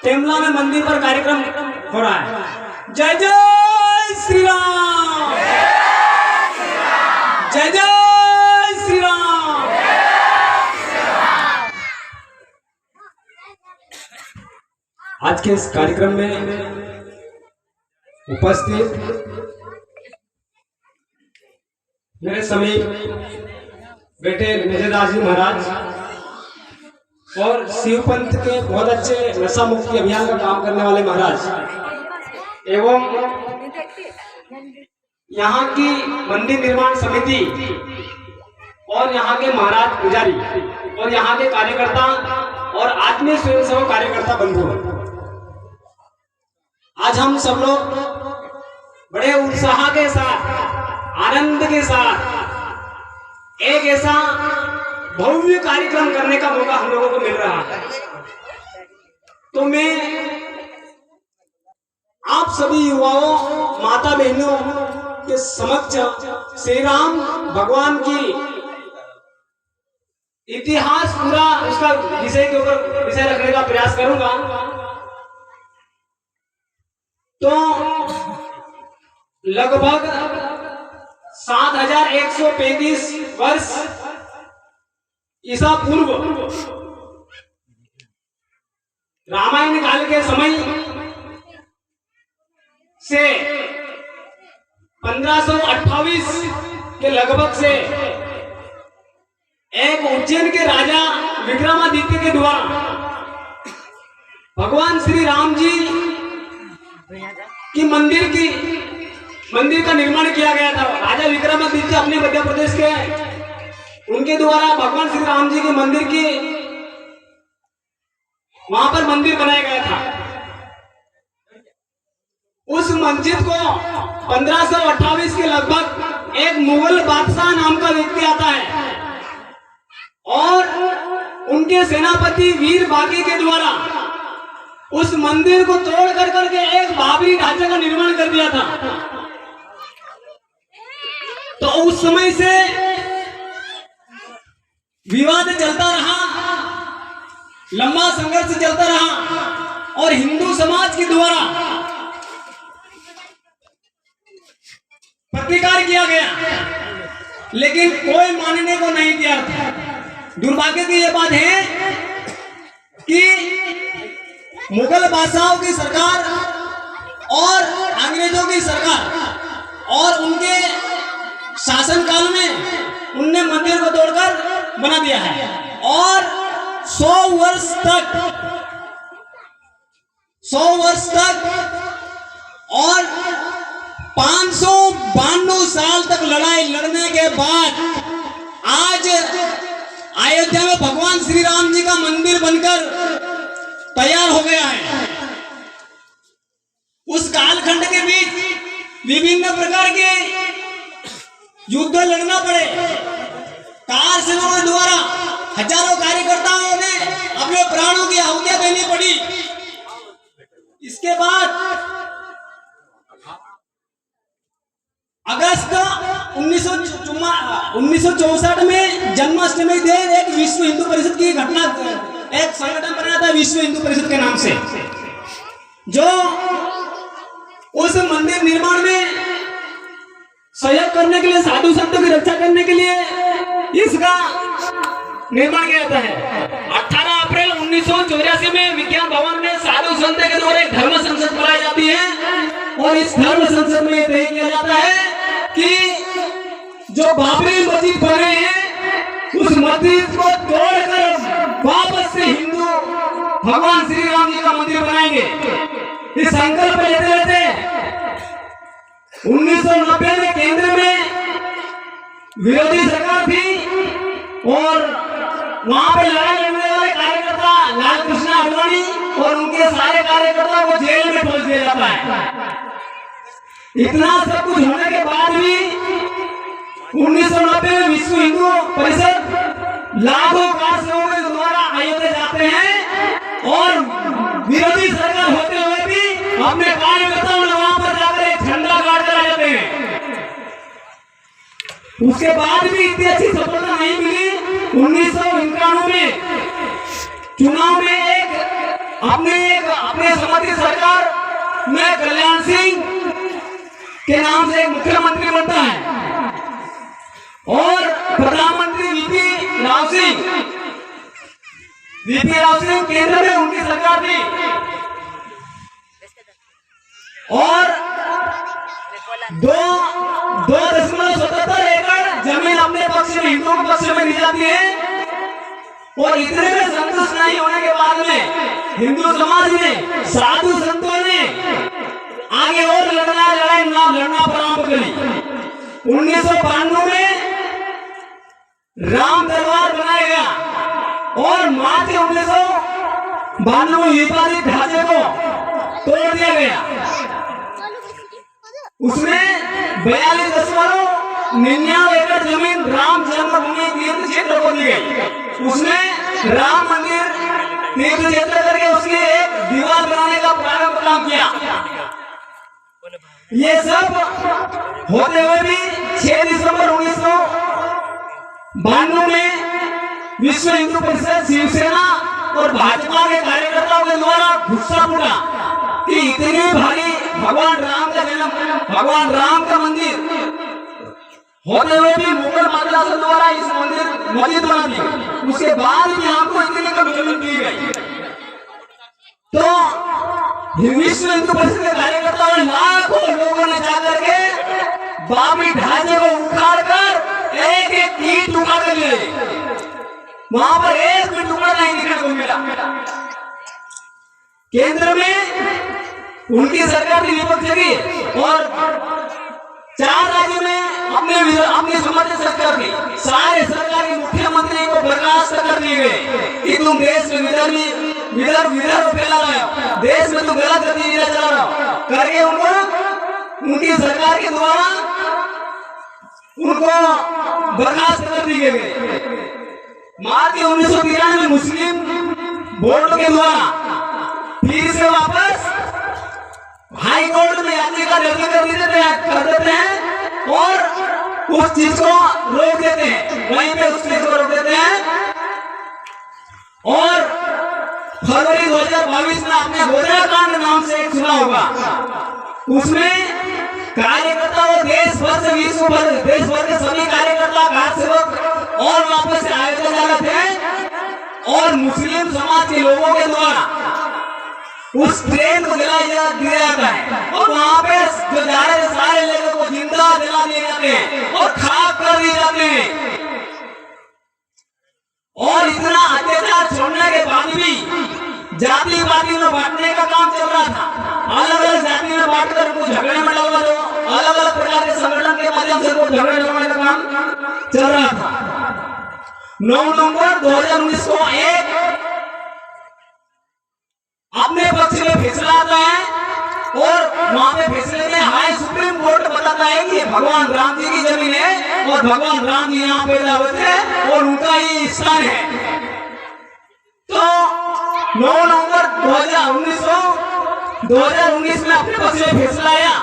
टेमला में मंदिर पर कार्यक्रम हो रहा है। जय जय श्री राम, जय जय श्री राम। आज के इस कार्यक्रम में उपस्थित मेरे समीप बेटे मेजरदास जी महाराज और शिव पंथ के बहुत अच्छे नशा मुक्ति अभियान का काम करने वाले महाराज एवं यहाँ की मंदिर निर्माण समिति और यहाँ के महाराज पुजारी और यहाँ के कार्यकर्ता और आत्मीय स्वयंसेवक कार्यकर्ता बंधु, आज हम सब लोग बड़े उत्साह के साथ, आनंद के साथ एक ऐसा भव्य कार्यक्रम करने का मौका हम लोगों को मिल रहा है। तो मैं आप सभी युवाओं, माता बहनों के समक्ष श्री राम भगवान की इतिहास पूरा उसका विषय के ऊपर विषय रखने का प्रयास करूंगा। तो लगभग 7135 वर्ष ईसा पूर्व रामायण काल के समय से 1528 के लगभग से एक उज्जैन के राजा विक्रमादित्य के द्वारा भगवान श्री राम जी की मंदिर का निर्माण किया गया था। राजा विक्रमादित्य अपने मध्य प्रदेश के उनके द्वारा भगवान श्री राम जी के मंदिर की वहां पर मंदिर बनाया गया था। उस मस्जिद को 1528 के लगभग एक मुगल बादशाह नाम का व्यक्ति आता है और उनके सेनापति वीर बाकी के द्वारा उस मंदिर को तोड़ कर करके एक बाबरी ढांचे का निर्माण कर दिया था। तो उस समय से विवाद चलता रहा, लंबा संघर्ष चलता रहा और हिंदू समाज के द्वारा प्रतिकार किया गया, लेकिन कोई मानने को नहीं तैयार था। दुर्भाग्य की यह बात है कि मुगल बादशाहों की सरकार और अंग्रेजों की सरकार और उनके शासनकाल में उनने मंदिर को तोड़कर बना दिया है और 100 वर्ष तक और 592 साल तक लड़ाई लड़ने के बाद आज अयोध्या में भगवान श्री राम जी का मंदिर बनकर तैयार हो गया है। उस कालखंड के बीच विभिन्न प्रकार के युद्ध लड़ना पड़े, कार सेनाओं के द्वारा हजारों कार्यकर्ताओं ने अपने प्राणों की आहुतियां देनी पड़ी। इसके बाद अगस्त 1964 में जन्माष्टमी दिन एक विश्व हिंदू परिषद की घटना, एक संगठन बना था विश्व हिंदू परिषद के नाम से, जो उस मंदिर निर्माण में सहयोग करने के लिए, साधु संतों की रक्षा करने के लिए इसका निर्माण किया जाता है। 18 अप्रैल 1984 में विज्ञान भवन में साधु संतों के द्वारा एक धर्म संसद बुलाई जाती है और इस धर्म संसद में तय किया जाता है कि जो बाबरी मस्जिद बने हैं उस मस्जिद को तोड़कर वापस से हिंदू भगवान श्री राम जी का मंदिर बनाएंगे। इस संकल्प लेते लेते 1990 में केंद्र में विरोधी सरकार थी और वहां पे लड़ाई लड़ने वाले कार्यकर्ता लाल कृष्ण आडवाणी और उनके सारे कार्यकर्ताओं को जेल में भेज दिया जाता है। इतना सब कुछ होने के बाद भी 1990 में विश्व हिंदू परिषद लाखों कारसेवकों के द्वारा अयोध्या जाते हैं और विरोधी सरकार होते हुए भी अपने कार्यकर्ताओं ने वहां पर जाकर एक झंडा गाड़ कर आ जाते हैं। उसके बाद भी इतनी अच्छी सफलता नहीं मिली। 1991 में चुनाव में एक अपने सम्मति सरकार में कल्याण सिंह के नाम से मुख्यमंत्री बनता है और प्रधानमंत्री वीपी राव सिंह केंद्र में उनकी सरकार थी और 2.77 एकड़ जमीन अपने पक्ष में, हिंदुओं के पक्ष में दी जाती है और इतने में संतुष्ट नहीं होने के बाद में हिंदू समाज ने, साधु संतों ने आगे और लड़ना प्रारंभ करी। 1992 में राम दरबार बनाया गया और मार्च 1992 में विवादित ढांचे को तोड़ दिया गया। उसमें 42.99 एकड़ जमीन राम जन्मभूमि तीर्थ क्षेत्र को दी गई। उसमें राम मंदिर तीर्थ क्षेत्र करके उसकी एक दीवार बनाने का प्रारंभ किया। ये सब होते हुए भी 6 दिसंबर 1992 में विश्व हिंदू परिषद, शिवसेना और भाजपा के कार्यकर्ताओं के द्वारा गुस्सा फूटा कि इतनी भारी भगवान राम का जन्म, भगवान राम का मंदिर होते हुए भी मुगल मातृशासन द्वारा इस मस्जिद बना दी, उसके बाद भी हमको इतनी कम जमीन दी गई। तो विश्व हिंदू परिषद के कार्यकर्ताओं ने, लाखों लोगों ने जाकर के बाबरी ढांचे को उखाड़ कर एक एक ईंट उखाड़ कर लिए। वहां पर एक भी टुकड़ा नहीं दिखने को मिला। केंद्र में उनकी सरकार की विपक्ष की और 4 राज्यों में अपनी समर्थित सरकार थी। सारे सरकारी मुख्यमंत्री को बर्खास्त कर दिए गए कि तुम देश में विदर्भ फैला रहे हो, देश में तुम गलत गतिविधियां चला रहे हो करके उनकी सरकार के द्वारा उनको बर्खास्त कर दिए गए। मार्च 1993 में मुस्लिम बोर्ड के द्वारा फिर से वापस हाई कोर्ट में याचिका दर्ज कर देते हैं और उस चीज को रोक देते हैं, वहीं पे उस चीज को रोक देते हैं। और फरवरी 2022 में आपने गोधराकांड नाम से एक सुना होगा, उसमें कार्यकर्ता और देश भर से विश्व भर देश भर के सभी कार्यकर्ता, कार सेवक और वापस से आयोजन जा रहे थे और मुस्लिम समाज के लोगों के द्वारा उस ट्रेन को जला दिया जाता है और वहां पे जो जा रहे सारे लोगों को जिंदा जला दिए जाते हैं और खाक कर दिए जाते हैं। और इतना अत्याचार छोड़ने के बाद भी जाति पाति में बांटने का काम चल रहा था। अलग अलग जाति में बांटकर उनको झगड़े में डालवा दो, अलग अलग प्रकार के संगठन के माध्यम से उनको झगड़े डलवाने का काम चल रहा था। 9 नवंबर 2019 को एक अपने पक्ष में फैसला आता है और वहां पे फैसले में हाई सुप्रीम कोर्ट बताता है कि भगवान राम जी की जमीन है और भगवान राम जी यहाँ पैदा हुए थे और उनका ही स्थान है। तो 9 नवंबर 2019 में अपने पक्ष में फैसला आया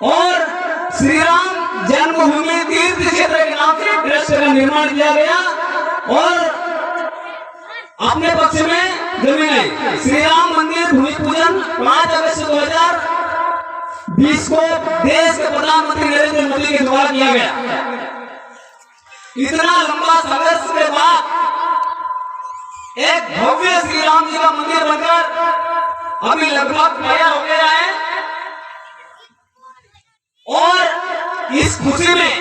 और श्री राम जन्मभूमि तीर्थ क्षेत्र के नाम से ट्रस्ट का निर्माण किया गया और अपने पक्ष में जमीन आई। श्री राम मंदिर भूमि पूजन 5 अगस्त 2020 को देश के प्रधानमंत्री नरेंद्र मोदी के द्वारा किया गया। इतना लंबा संघर्ष के बाद एक भव्य श्री राम जी का मंदिर बनकर अभी लगभग तैयार हो गया है और इस खुशी में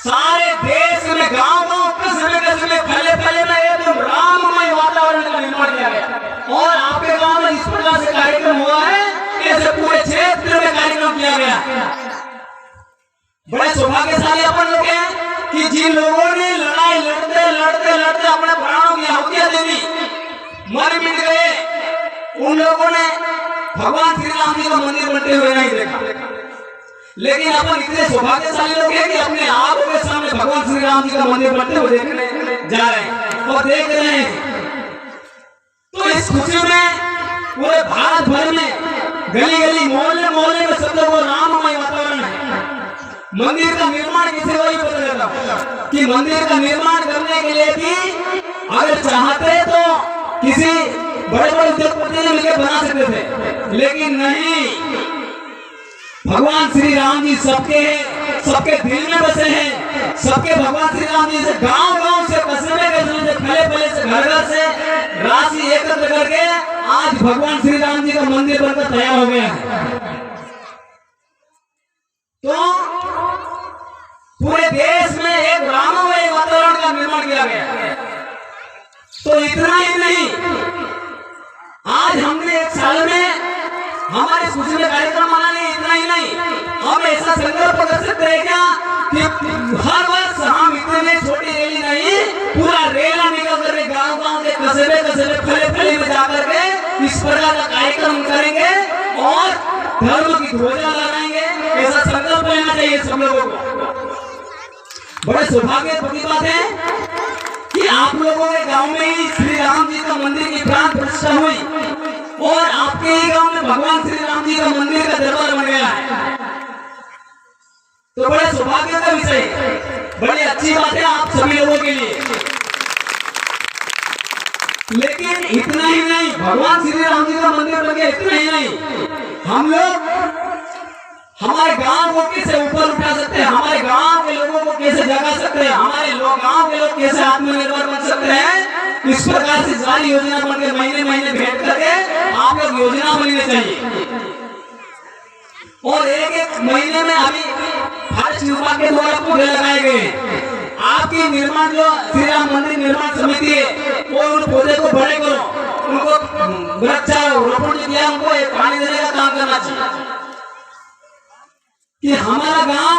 सारे देश में गांव-गांव कस्बे फैले में एकदम राममय वातावरण का निर्माण किया गया और आपके गांव में इस प्रकार से कार्यक्रम हुआ है, ऐसे पूरे क्षेत्र में कार्यक्रम किया गया। बड़े सौभाग्यशाली अपन लोग हैं कि जिन लोगों ने लड़ाई लड़ते अपने प्राणों की आहुतियां दे दी, मर मिट गए, उन लोगों ने भगवान श्री राम जी का मंदिर बनते हुए नहीं देखा। लेकिन अपन इतने सौभाग्यशाली लोग हैं कि अपने आंखों के सामने भगवान श्री राम जी का मंदिर बनते हुए देखने जा रहे हैं और देख रहे हैं। तो इस खुशी में पूरे भारत भर में गली मोहल्ले में सब लोग राममय वातावरण है। मंदिर का निर्माण किसी को ही पता चलता कि मंदिर का निर्माण करने के लिए भी अगर चाहते तो किसी बड़े बड़े उद्योगपति ने मिलकर बना सकते थे, लेकिन नहीं, भगवान श्री राम जी सबके हैं, सबके दिल में बसे हैं। सबके भगवान श्री राम जी से गांव गांव से कस्बे कस्बे से फले फले से घर घर से राशि एकत्र करके आज भगवान श्री राम जी का मंदिर बनकर तैयार हो गया है। तो पूरे देश में एक राममय वातावरण का निर्माण किया गया। तो इतना ही नहीं, आज हमने एक साल में हमारे खुशी में कार्यक्रम मना लिए। इतना ही नहीं, हम ऐसा संकल्प कर सकते हैं क्या कि हर वर्ष हम इतने छोटी रैली नहीं, पूरा रेला निकल कर गांव गांव के कस्बे कस्बे फले फले में जाकर के इस प्रकार का कार्यक्रम करेंगे और धर्म की ध्वजा लहराएंगे। ऐसा संकल्प लेना चाहिए सब लोगों को। बड़े सौभाग्य की बात है कि आप लोगों के गांव में ही श्री राम जी का मंदिर की प्राण प्रतिष्ठा हुई और आपके ही गांव में भगवान श्री राम जी का मंदिर का दरबार बन गया है। तो बड़े सौभाग्य का विषय है, बड़ी अच्छी बात है आप सभी लोगों के लिए। लेकिन इतना ही नहीं, भगवान श्री राम जी का मंदिर बन गया, इतना ही नहीं, हम लोग हमारे गांव को कैसे ऊपर उठा सकते हैं, हमारे गांव के लोगों को कैसे जगा सकते हैं, हमारे लोग गांव के लोग कैसे आत्मनिर्भर बन सकते हैं, इस प्रकार से सारी योजना बनकर महीने महीने भेंट करके आप लोग योजना बननी चाहिए। और एक एक महीने में अभी फर्स्ट विभाग के द्वारा पौधे लगाए गए। आपकी निर्माण जो श्री राम मंदिर निर्माण समिति है वो उन पौधे को बड़े करो, उनको वृक्षारोपण जो किया उनको पानी देने का काम करना चाहिए कि हमारा गांव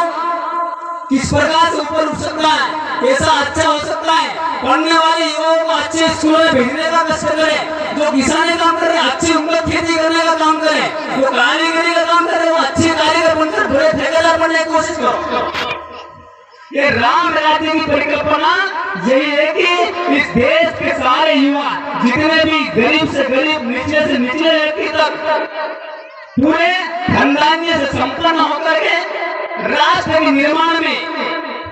किस प्रकार से ऊपर उठ सकता है, कैसा अच्छा हो सकता है। पढ़ने वाले युवाओं को अच्छे स्कूलों में भेजने का कष्ट करें, जो किसानी काम करे अच्छी उन्नत खेती करने का काम करें, जो कारीगरी का काम करे वो अच्छे कारीगर बनकर बड़े ठेकेदार बनने की कोशिश करो। ये राम राज्य की परिकल्पना यही है कि इस देश के सारे युवा जितने भी गरीब से गरीब नीचे से निचले व्यक्ति तक पूरे धनधान्य से संपन्न होकर के राष्ट्र के निर्माण में,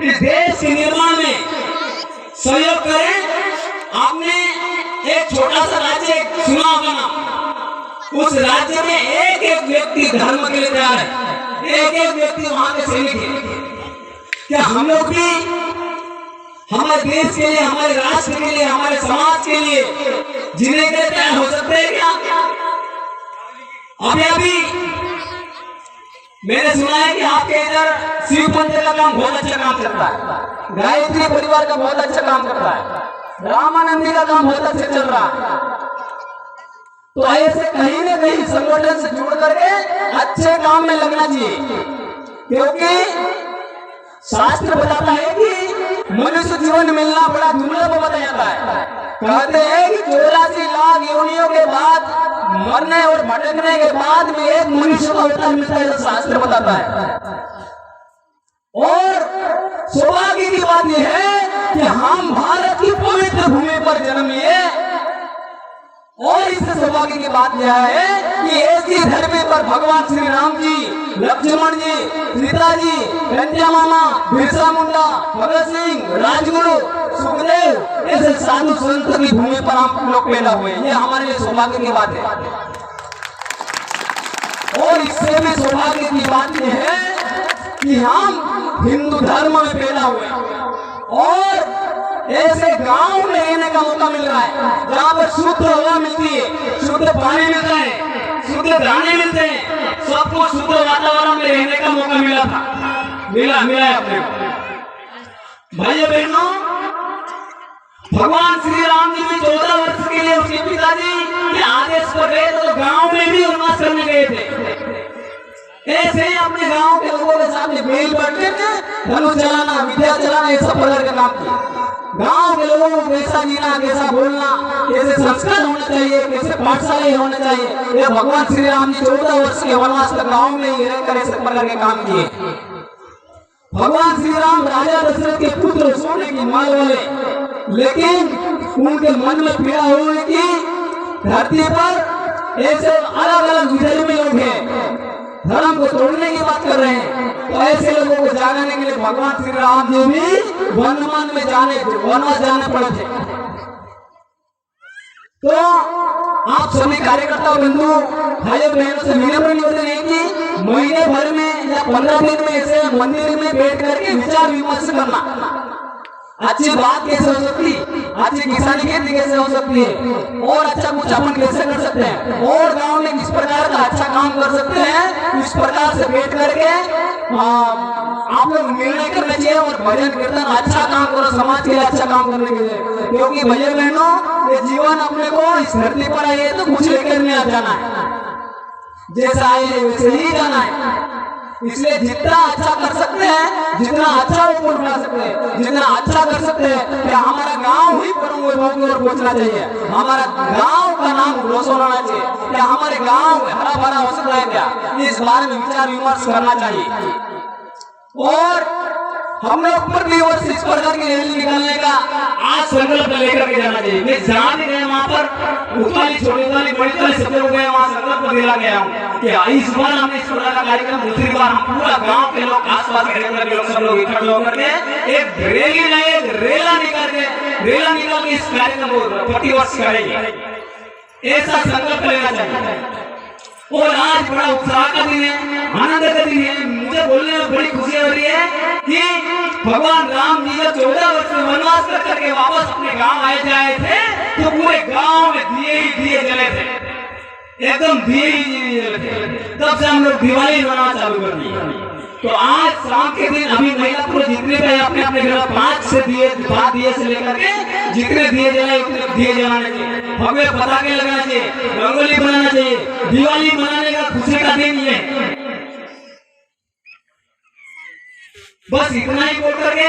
इस देश के निर्माण में सहयोग करें। आपने एक छोटा सा राज्य सुना होगा ना, उस राज्य में एक एक व्यक्ति धर्म के लिए तैयार है, एक एक व्यक्ति वहां के सैनिक है। क्या हम लोग भी हमारे देश के लिए, हमारे राष्ट्र के लिए, हमारे समाज के लिए जीने के लिए तैयार हो सकते हैं क्या? अभी अभी मैंने सुना है कि आपके इधर शिव मंदिर का काम बहुत अच्छा काम करता है, गायत्री परिवार का बहुत अच्छा काम करता है, रामानंदी का काम बहुत अच्छा चल रहा है। तो ऐसे कहीं न कहीं संगठन से जुड़ करके अच्छे काम में लगना चाहिए, क्योंकि शास्त्र बताता है कि मनुष्य जीवन मिलना बड़ा दुर्लभ बताया जाता है। कहते हैं कि 84 लाख योनियों के बाद मरने और भटकने के बाद में एक मनुष्य को अवतार मिलता है, शास्त्र बताता है। और सौभाग्य की बात यह है कि हम भारत की पवित्र भूमि पर जन्म लिए, और इससे सौभाग्य की बात यह है कि एक ही धरती पर भगवान श्री राम जी, लक्ष्मण जी, सीता जी, रंजा मामा, बिरसा मुंडा, भगत सिंह, राजगुरु, सुखदेव ऐसे साधु संत की भूमि पर हम लोग पैदा हुए। ये हमारे लिए सौभाग्य की बात है। और इससे भी सौभाग्य की बात यह है कि हम हिंदू धर्म में पैदा हुए और ऐसे गांव में रहने का मौका मिल रहा है जहाँ पर शुद्ध हवा मिलती है, शुद्ध पानी मिलता है, शुद्ध दाने मिलते हैं, सबको शुद्ध वातावरण में रहने का मौका मिला है अपने को। भाइयों बहनों, भगवान श्री राम जी भी 14 वर्ष के लिए उसके पिताजी के आदेश पर गए तो गांव में भी वनवास करने गए थे। ऐसे ही अपने गांव के लोगों के सामने बेल बैठे थे, धनुष चलाना, विद्या चलाना, ये सब प्रकार का काम किया। गांव के लोगों को कैसा जीना, कैसा बोलना, कैसे संस्कार होना चाहिए, कैसे पाठशाला होना चाहिए, ये भगवान श्री राम जी 14 वर्ष के वनवास तक गांव में ही रहकर ऐसे प्रकार के काम किए। भगवान श्री राम राजा दशरथ के पुत्र सोने की माल वाले, लेकिन उनके मन में पीड़ा हुई कि धरती पर ऐसे अलग अलग धर्मी लोग हैं, धर्म को तोड़ने की बात कर रहे हैं। तो ऐसे लोगों को जागाने के लिए भगवान श्री राम जी भी वनमान में वनवास जाने पड़े थे। तो आप सभी कार्यकर्ता बंधु भाइयों बहनों से विनम्र निवेदन है कि महीने भर में या 15 दिन में ऐसे मंदिर में बैठ करके विचार विमर्श करना, अच्छी बात कैसे हो सकती, अच्छी किसानी खेती कैसे हो सकती है, और अच्छा कुछ अपन कैसे कर सकते हैं, और गांव में किस प्रकार का अच्छा काम कर सकते हैं, इस प्रकार से बैठ करके आप लोग निर्णय करना चाहिए। और भजन कीर्तन अच्छा काम करो, समाज के लिए अच्छा काम करने के लिए, क्योंकि भैया बहनों ये जीवन अपने को इस धरती पर आए तो कुछ लेकर नहीं जाना है, जैसा आए वैसे ही जाना है। इसलिए जितना अच्छा कर सकते हैं, जितना अच्छा ऊपर उठा सकते हैं, जितना अच्छा कर सकते हैं, क्या हमारा गांव ही परम वैभव की ओर पहुंचना चाहिए, हमारा गांव का नाम रोशन होना चाहिए, क्या हमारे गांव हरा भरा हो सकता है, क्या इस बारे में विचार विमर्श करना चाहिए। और हम लोग प्रति वर्ष इस प्रकार की रैली निकालने का आज संकल्प लेकर के जाना चाहिए। मैं जहाँ भी गया वहाँ पर उताली छोटी उताली बड़ी उताली सब लोग गए, वहाँ संकल्प दिला गया हूँ कि इस बार हमने इस प्रकार का कार्यक्रम, दूसरी बार हम पूरा गांव के लोग, आसपास के लोग, सब लोग इकट्ठे होकर के एक रैली नहीं, एक रेला निकाल के इस कार्यक्रम को प्रति वर्ष करेंगे, ऐसा संकल्प लेना चाहिए। और आज बड़ा उत्साह का दिन है, आनंद का दिन है। मुझे बोलने में बड़ी खुशी हो रही है कि भगवान राम जी जब 14 वर्ष में वनवास कर करके वापस अपने गांव आए जाए थे, तो पूरे गांव में दिए ही दिए जले थे, एकदम दिए ही जले थे। तब से हम लोग दिवाली मनाना चालू कर दी। तो आज शाम के दिन अभी महिला पुरुष जितने भी अपने अपने घर 5 से दिए से लेकर के जितने दिए जलाए उतने दिए जलाने चाहिए, भव्य पटाखे लगाना चाहिए, रंगोली बनाना चाहिए। दिवाली मनाने का खुशी का दिन ये, बस इतना ही बोल करके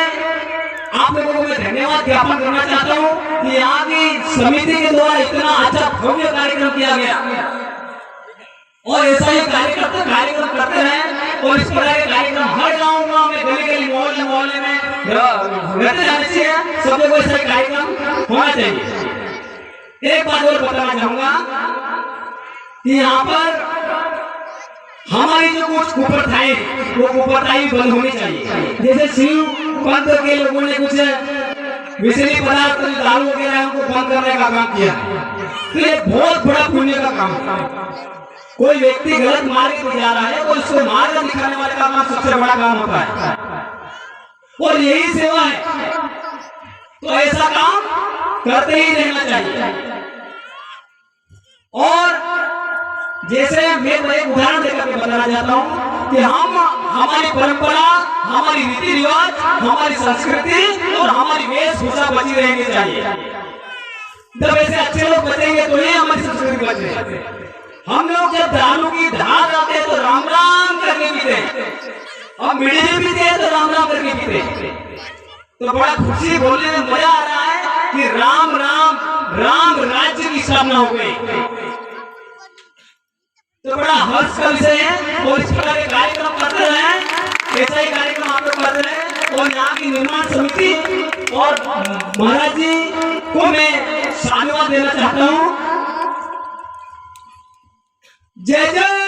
आप लोगों को मैं धन्यवाद ज्ञापन करना चाहता हूँ कि यहाँ की समिति के द्वारा इतना अच्छा भव्य कार्यक्रम किया गया, और ऐसा ही कार्यक्रम करते हैं। और इस प्रकार के कार्यक्रम हर गाँव में, गली गली, मोहल्ले में रहते जाने चाहिए। सब लोगों को ऐसा कार्यक्रम होना चाहिए। एक बात और बताना चाहूंगा कि यहाँ पर हमारी जो कुछ कुप्रथाएं, वो कुप्रथाएं बंद होनी चाहिए। जैसे शिव पंथ के लोगों ने कुछ विषैली पदार्थ, दारू वगैरह है, उनको बंद करने का काम किया, तो ये बहुत बड़ा पुण्य का काम है। कोई व्यक्ति गलत मार्ग पर जा रहा है, तो उसको मार्ग दिखाने वाले का काम सबसे बड़ा काम होता है, और यही सेवा है। तो ऐसा काम करते ही रहना चाहिए। और जैसे मैं एक उदाहरण देकर के बताना चाहता हूँ कि हमारी परंपरा, हमारी रीति रिवाज, हमारी संस्कृति और हमारी वेशभूषा बची रहनी चाहिए। जब ऐसे अच्छे लोग बचेंगे तो ये हमारी संस्कृति बचेगी। हम लोग जब दारू की धार आते हैं तो राम राम करके पीते, और मीडिया पीते हैं तो राम राम करके पीते। तो बड़ा खुशी, बोलने में मजा आ रहा है कि राम राम राम राज्य की स्थापना हो गई, तो बड़ा हर्ष का विषय है। और इस प्रकार के कार्यक्रम करते हैं, ऐसा ही कार्यक्रम आप लोग करते हैं। और यहाँ की निर्माण समिति और महाराज जी को मैं साधुवाद देना चाहता हूँ। जय जय